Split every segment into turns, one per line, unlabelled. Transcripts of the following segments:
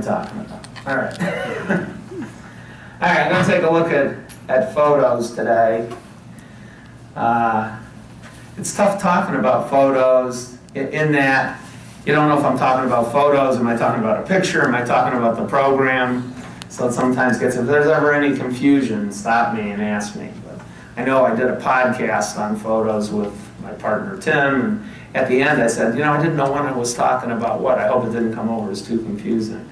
talking about. All right. All right, I'm going to take a look at photos today. It's tough talking about photos in that you don't know if I'm talking about photos, am I talking about a picture, am I talking about the program? So it sometimes gets, if there's ever any confusion, stop me and ask me. But I know I did a podcast on photos with my partner Tim, and at the end I said, I didn't know when I was talking about what. I hope it didn't come over as too confusing.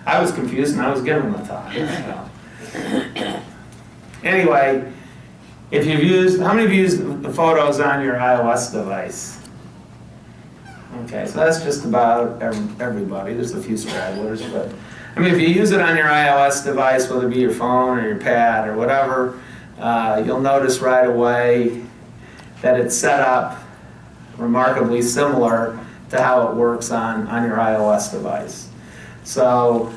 I was confused and I was giving the talk. So. Anyway, if you've used, how many of you used the photos on your iOS device? Okay, so that's just about everybody. There's a few stragglers, but I mean, if you use it on your iOS device, whether it be your phone or your pad or whatever, you'll notice right away that it's set up remarkably similar to how it works on your iOS device. So,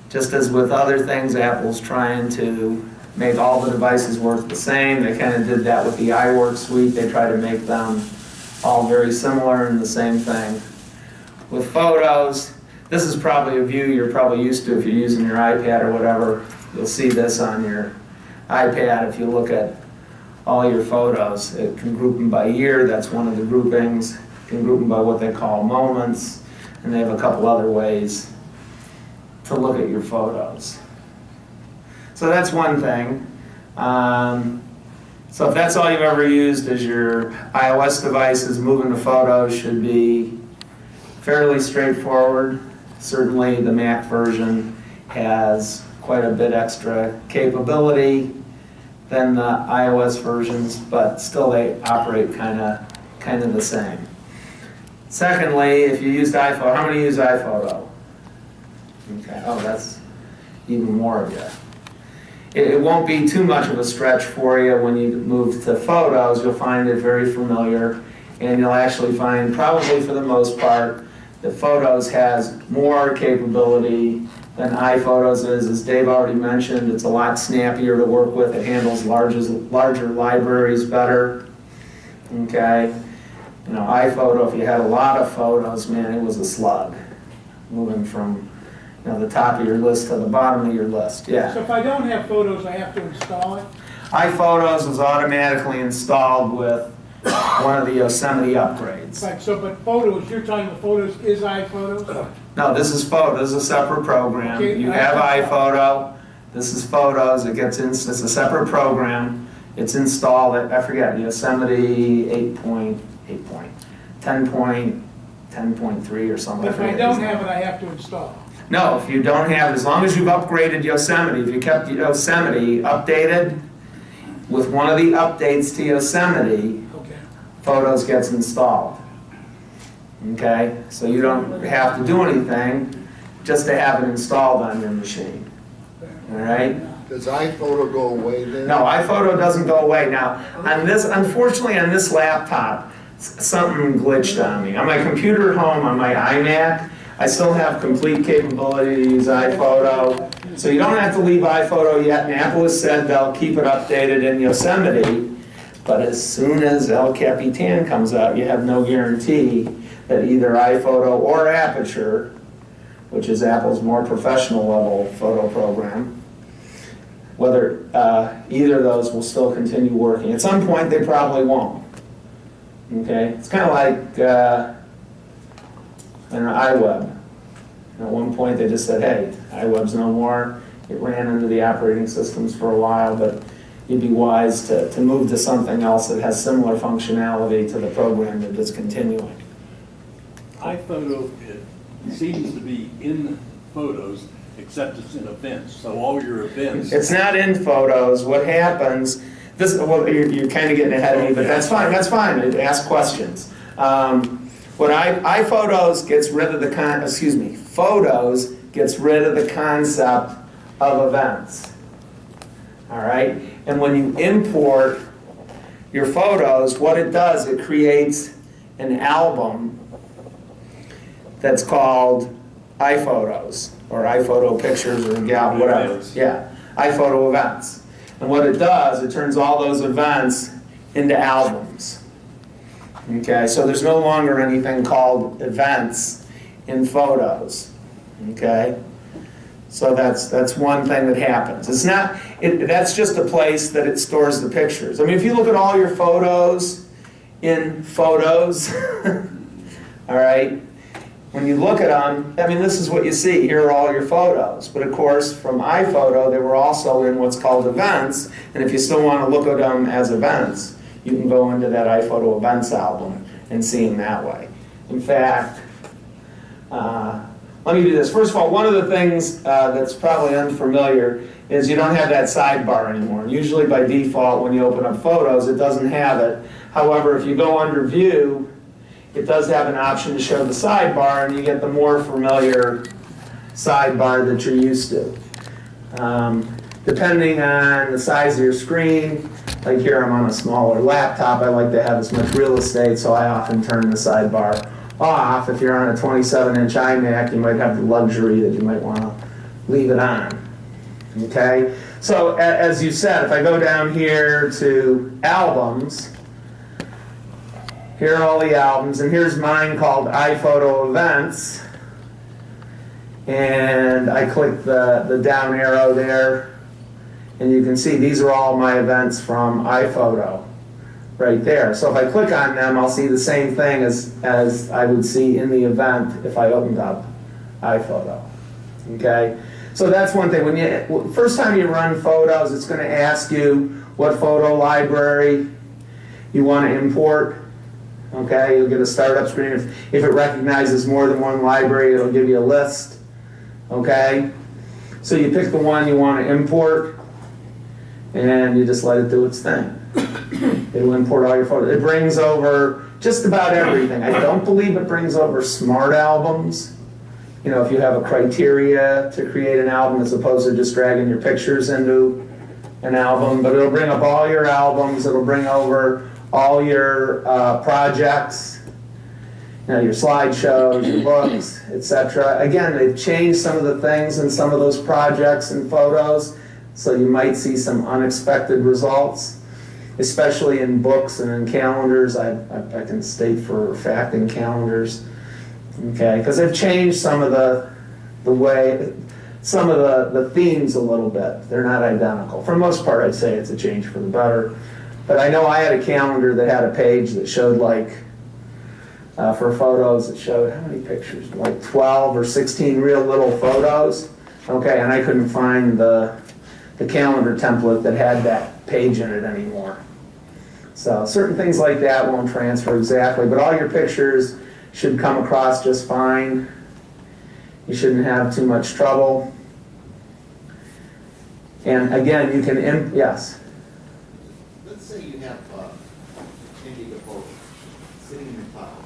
just as with other things, Apple's trying to make all the devices work the same. They kind of did that with the iWork suite. They try to make them all very similar and the same thing. With photos, this is probably a view you're probably used to if you're using your iPad or whatever. You'll see this on your iPad if you look at all your photos. It can group them by year, that's one of the groupings. It can group them by what they call moments, and they have a couple other ways to look at your photos. So that's one thing. So if that's all you've ever used as your iOS devices, moving to photos should be fairly straightforward. Certainly the Mac version has quite a bit extra capability than the iOS versions, but still they operate kind of the same. Secondly, if you used iPhoto, how many use iPhoto? Okay, oh, that's even more of you. It won't be too much of a stretch for you when you move to photos. You'll find it very familiar, and you'll actually find, probably for the most part, that Photos has more capability than iPhotos is. As Dave already mentioned, it's a lot snappier to work with. It handles larger libraries better. Okay, iPhoto, if you had a lot of photos, man, it was a slug, moving from the top of your list to the bottom of your list. Yeah.
So if I don't have photos, I have to install it?
iPhotos is automatically installed with one of the Yosemite upgrades.
Right, so but photos, you're talking about photos is iPhotos?
No, this is Photos. This is a separate program.
Okay,
You have iPhoto. This is Photos. It's a separate program. It's installed at, I forget, Yosemite 10.3 or something.
But if I don't have it, I have to install.
No, if you don't have it, as long as you've upgraded Yosemite, if you kept Yosemite updated with one of the updates to Yosemite,
Okay.
Photos gets installed. Okay, so you don't have to do anything just to have it installed on your machine. All right?
Does iPhoto go away then?
No, iPhoto doesn't go away. Now, unfortunately on this laptop, something glitched on me. On my computer at home, on my iMac, I still have complete capability to use iPhoto. So you don't have to leave iPhoto yet, and Apple has said they'll keep it updated in Yosemite, but as soon as El Capitan comes out, you have no guarantee that either iPhoto or Aperture, which is Apple's more professional level photo program, whether either of those will still continue working. At some point, they probably won't. Okay, it's kind of like iWeb. At one point they just said, hey, iWeb's no more. It ran into the operating systems for a while, but you'd be wise to move to something else that has similar functionality to the program that is continuing.
iPhoto, it seems to be in Photos, except it's in Events. So all your events.
It's not in Photos. What happens, well, you're kind of getting ahead of me, but that's fine. That's fine. Ask questions. iPhotos gets rid of Photos gets rid of the concept of events. All right? And when you import your photos, what it does, it creates an album that's called iPhotos, or iPhoto Pictures, or whatever.
Events.
Yeah, iPhoto Events. And what it does, it turns all those events into albums. Okay, so there's no longer anything called events in Photos. Okay, So that's one thing that happens. It's not, that's just a place that it stores the pictures. I mean, if you look at all your photos in Photos, all right, when you look at them, I mean, this is what you see. Here are all your photos. But of course, from iPhoto, they were also in what's called events. And if you still want to look at them as events, you can go into that iPhoto events album and see them that way. In fact, let me do this. First of all, one of the things that's probably unfamiliar is you don't have that sidebar anymore. Usually by default, when you open up Photos, it doesn't have it. However, if you go under View, it does have an option to show the sidebar, and you get the more familiar sidebar that you're used to. Depending on the size of your screen, like here I'm on a smaller laptop, I like to have as much real estate, so I often turn the sidebar off. If you're on a 27-inch iMac, you might have the luxury that you might want to leave it on. Okay? So as you said, if I go down here to Albums, here are all the albums, and here's mine called iPhoto Events. And I click the down arrow there, and you can see these are all my events from iPhoto right there. So if I click on them, I'll see the same thing as I would see in the event if I opened up iPhoto. Okay? So that's one thing. When you first time you run Photos, it's going to ask you what photo library you want to import. Okay, you'll get a startup screen. If it recognizes more than one library, it'll give you a list. Okay, so you pick the one you want to import, and you just let it do its thing. It'll import all your photos. It brings over just about everything. I don't believe it brings over smart albums. You know, if you have a criteria to create an album as opposed to just dragging your pictures into an album, but it'll bring up all your albums. It'll bring over all your projects, you know, your slideshows, your books, etc. Again, they've changed some of the things in some of those projects and Photos, so you might see some unexpected results, especially in books and in calendars. I can state for a fact in calendars, okay, because they've changed some of the way, some of the themes a little bit. They're not identical. For the most part, I'd say it's a change for the better. But I know I had a calendar that had a page that showed like, for Photos, it showed how many pictures? Like 12 or 16 real little photos. Okay, and I couldn't find the calendar template that had that page in it anymore. So certain things like that won't transfer exactly, but all your pictures should come across just fine. You shouldn't have too much trouble. And again, you can, yes?
Let's say you have 10 gig of photos sitting in the cloud,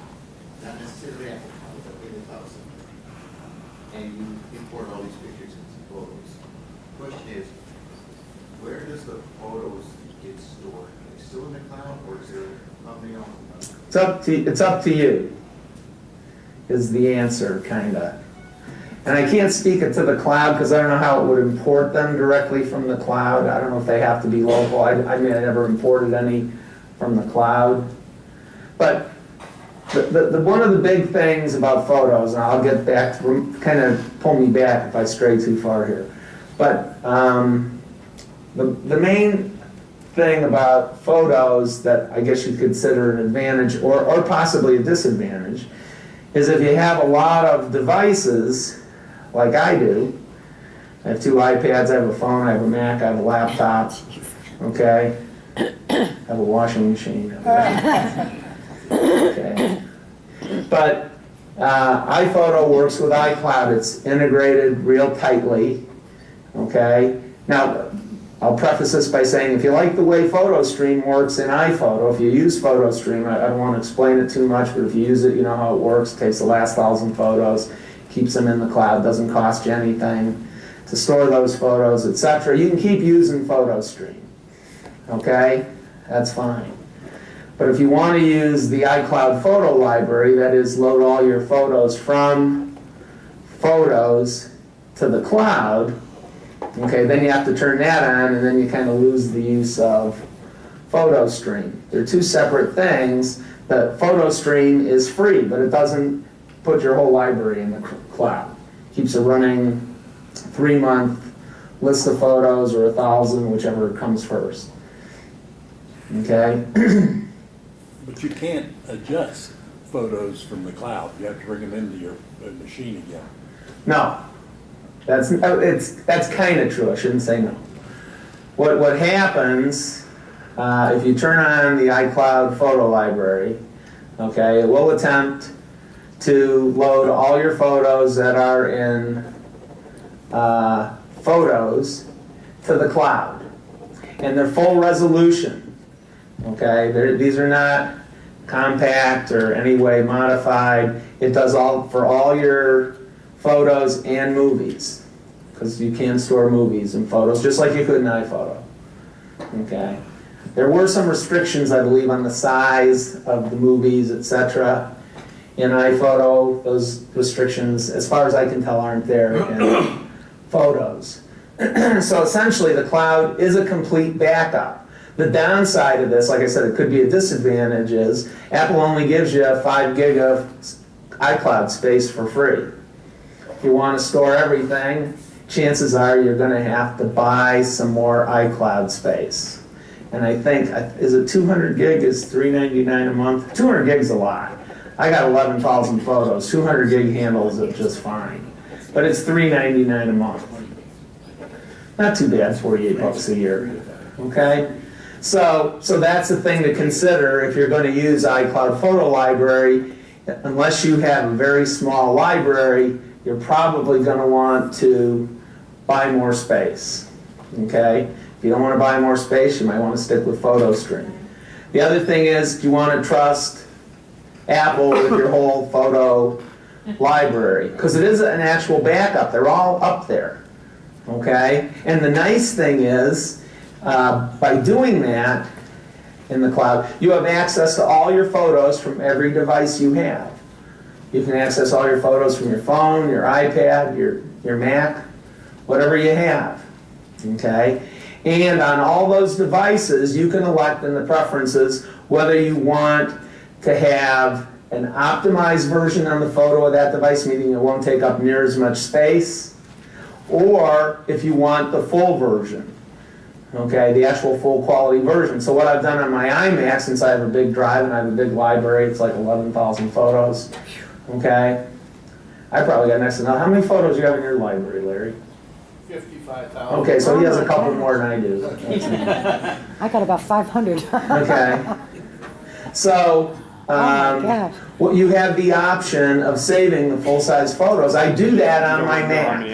not necessarily at the cloud, but in the cloud somewhere, and you import all these pictures into Photos. Question is, where does the photos get stored? Are they still in the cloud, or is there something else?
It's up to you, is the answer, kind of. And I can't speak it to the cloud because I don't know how it would import them directly from the cloud. I don't know if they have to be local. I mean, I never imported any from the cloud. But one of the big things about Photos, and I'll get back to, kind of pull me back if I stray too far here. But the main thing about Photos that I guess you'd consider an advantage or possibly a disadvantage is if you have a lot of devices, like I do. I have 2 iPads, I have a phone, I have a Mac, I have a laptop, okay? I have a washing machine. Okay. But iPhoto works with iCloud. It's integrated real tightly, okay? Now, I'll preface this by saying if you like the way PhotoStream works in iPhoto, if you use PhotoStream, I don't want to explain it too much, but if you use it, you know how it works. It takes the last 1,000 photos, keeps them in the cloud, doesn't cost you anything to store those photos, etc. You can keep using PhotoStream, okay? That's fine. But if you want to use the iCloud photo library, that is, load all your photos from Photos to the cloud, okay, then you have to turn that on, and then you kind of lose the use of PhotoStream. They're 2 separate things. The PhotoStream is free, but it doesn't put your whole library in the cloud. Keeps it running 3-month list of photos or 1,000, whichever comes first. Okay?
But you can't adjust photos from the cloud. You have to bring them into your machine again.
No. That's kind of true. I shouldn't say no. What happens if you turn on the iCloud photo library, okay, it will attempt to load all your photos that are in Photos to the cloud. And they're full resolution. Okay, these are not compact or any way modified. It does all for all your photos and movies, because you can store movies and photos just like you could in iPhoto. Okay, there were some restrictions, I believe, on the size of the movies, etc. In iPhoto, those restrictions, as far as I can tell, aren't there in Photos. So essentially, the cloud is a complete backup. The downside of this, like I said, it could be a disadvantage, is Apple only gives you 5 gig of iCloud space for free. If you want to store everything, chances are you're going to have to buy some more iCloud space. And I think, is it 200 gig is $3.99 a month? 200 gig is a lot. I got 11,000 photos. 200 gig handles it just fine. But it's $3.99 a month. Not too bad, 48 bucks a year. Okay? So that's the thing to consider if you're going to use iCloud Photo Library. Unless you have a very small library, you're probably going to want to buy more space. Okay? If you don't want to buy more space, you might want to stick with PhotoStream. The other thing is, do you want to trust Apple with your whole photo library? Because it is an actual backup. They're all up there. Okay? And the nice thing is, by doing that in the cloud, you have access to all your photos from every device you have. You can access all your photos from your phone, your iPad, your Mac, whatever you have. Okay? And on all those devices, you can elect in the preferences whether you want to have an optimized version on the photo of that device, meaning it won't take up near as much space, or if you want the full version, okay, the actual full quality version. So what I've done on my iMac, since I have a big drive and I have a big library, it's like 11,000 photos, okay? I probably got next to nothing. How many photos do you have in your library, Larry?
55,000.
Okay, so he has a couple more than I do.
I got about 500.
Okay. So,
Oh my gosh.
well, you have the option of saving the full-size photos. I do that on my Mac.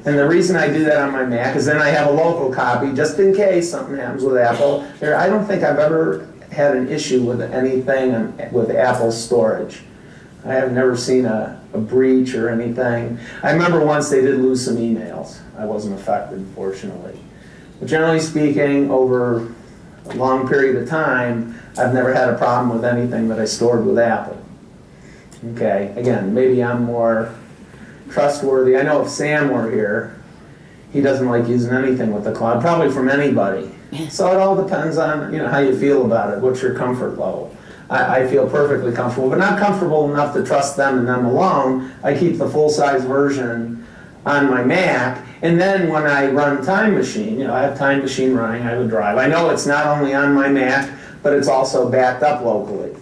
And the reason I do that on my Mac is then I have a local copy, just in case something happens with Apple. I don't think I've ever had an issue with anything with Apple storage. I have never seen a breach or anything. I remember once they did lose some emails. I wasn't affected, fortunately. But generally speaking, over a long period of time, I've never had a problem with anything that I stored with Apple. Okay, again, maybe I'm more trustworthy. I know if Sam were here, he doesn't like using anything with the cloud, probably from anybody. So it all depends on how you feel about it, what's your comfort level. I feel perfectly comfortable, but not comfortable enough to trust them and them alone. I keep the full-size version on my Mac, and then when I run Time Machine, I have Time Machine running, I have a drive. I know it's not only on my Mac, but it's also backed up locally.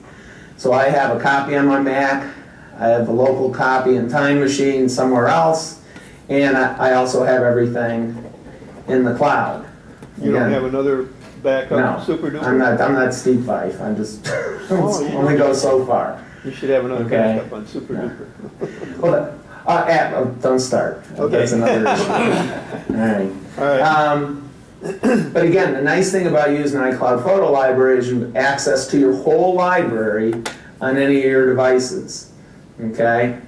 So I have a copy on my Mac, I have a local copy in Time Machine somewhere else, and I also have everything in the cloud.
You don't have another backup,
No,
super duper?
I'm not Steve Fife. I'm just only go so far.
You should have another
Okay.
backup on super duper.
Well, don't start.
Okay.
That's another issue. All right.
All right.
But again, the nice thing about using iCloud Photo Library is you have access to your whole library on any of your devices. Okay?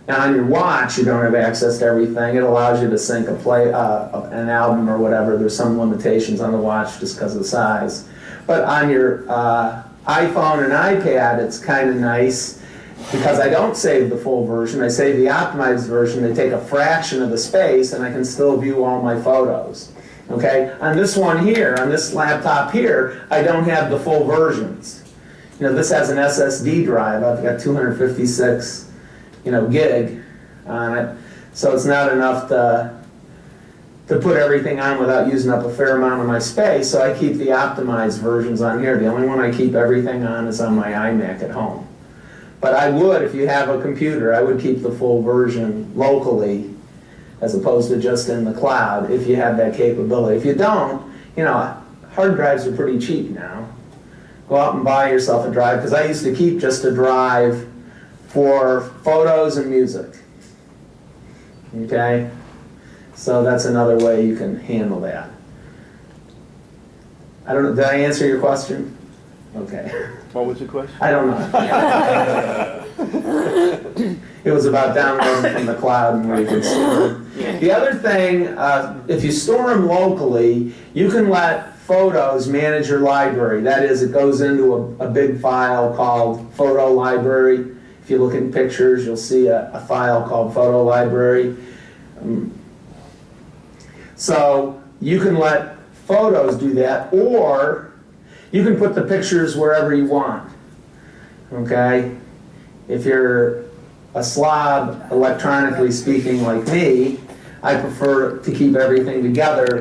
Now on your watch, you don't have access to everything. It allows you to sync an album or whatever. There's some limitations on the watch just because of the size. But on your iPhone and iPad, it's kind of nice because I don't save the full version. I save the optimized version. They take a fraction of the space, and I can still view all my photos. Okay? On this one here, on this laptop here, I don't have the full versions. This has an SSD drive. I've got 256 gig on it. So it's not enough to put everything on without using up a fair amount of my space, so I keep the optimized versions on here. The only one I keep everything on is on my iMac at home. But I would, if you have a computer, I would keep the full version locally as opposed to just in the cloud if you have that capability. If you don't, you know, hard drives are pretty cheap now. Go out and buy yourself a drive, because I used to keep just a drive for photos and music. Okay? So that's another way you can handle that. I don't know, did I answer your question? Okay.
What was the question?
I don't know. It was about downloading from the cloud and where you can store them. The other thing, if you store them locally, you can let Photos manage your library. That is, it goes into a big file called Photo Library. If you look in pictures, you'll see a file called Photo Library. So you can let Photos do that, or you can put the pictures wherever you want. Okay? If you're a slob, electronically speaking, like me, I prefer to keep everything together.